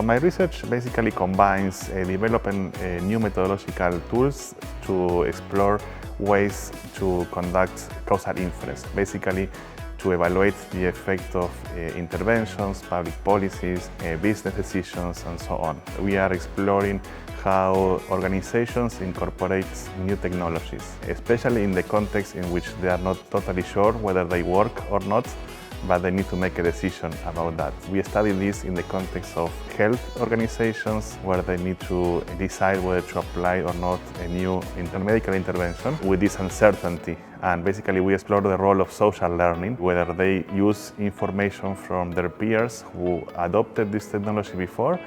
My research basically combines developing new methodological tools to explore ways to conduct causal inference, basically to evaluate the effect of interventions, public policies, business decisions, and so on. We are exploring how organizations incorporate new technologies, especially in the context in which they are not totally sure whether they work or not, but they need to make a decision about that. We study this in the context of health organizations, where they need to decide whether to apply or not a new medical intervention with this uncertainty. And basically we explore the role of social learning, whether they use information from their peers who adopted this technology before,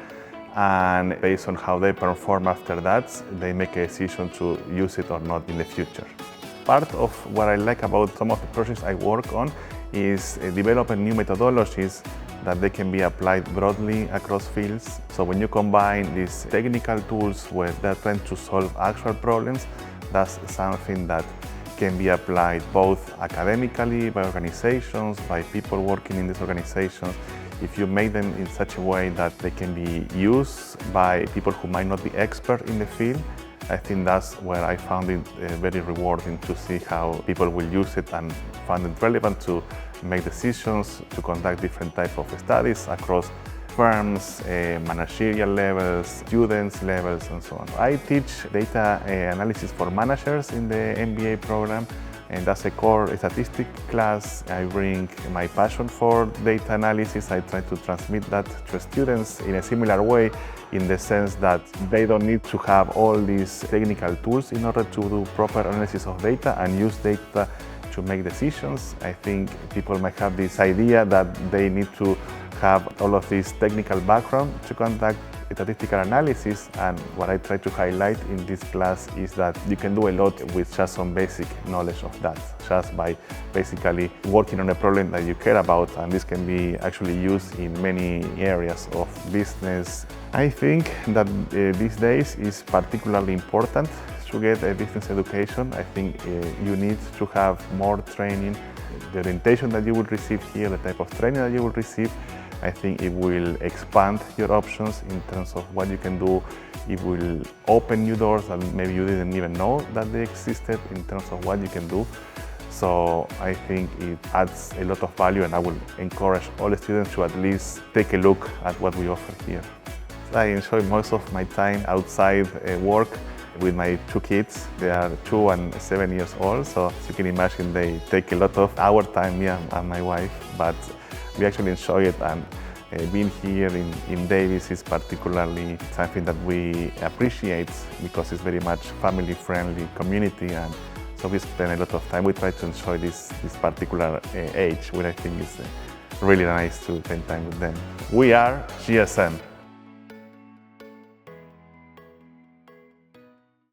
and based on how they perform after that, they make a decision to use it or not in the future. Part of what I like about some of the projects I work on is developing new methodologies that they can be applied broadly across fields. So when you combine these technical tools where they're trying to solve actual problems, that's something that can be applied both academically, by organizations, by people working in these organizations. If you make them in such a way that they can be used by people who might not be expert in the field, I think that's where I found it very rewarding to see how people will use it and find it relevant to make decisions, to conduct different types of studies across firms, managerial levels, students levels, and so on. I teach data analysis for managers in the MBA program, and that's a core statistics class. I bring my passion for data analysis. I try to transmit that to students in a similar way, in the sense that they don't need to have all these technical tools in order to do proper analysis of data and use data to make decisions. I think people might have this idea that they need to have all of this technical background to conduct statistical analysis, and what I try to highlight in this class is that you can do a lot with just some basic knowledge of that, just by basically working on a problem that you care about, and this can be actually used in many areas of business. I think that these days is particularly important to get a business education. I think you need to have more training. The orientation that you will receive here, the type of training that you will receive, I think it will expand your options in terms of what you can do. It will open new doors that maybe you didn't even know that they existed in terms of what you can do. So I think it adds a lot of value, and I will encourage all the students to at least take a look at what we offer here. I enjoy most of my time outside work with my two kids. They are 2 and 7 years old, so as you can imagine, they take a lot of our time, me and my wife, but we actually enjoy it, and being here in Davis is particularly something that we appreciate because it's very much family-friendly community, and so we spend a lot of time. We try to enjoy this particular age, where I think is really nice to spend time with them. We are GSM.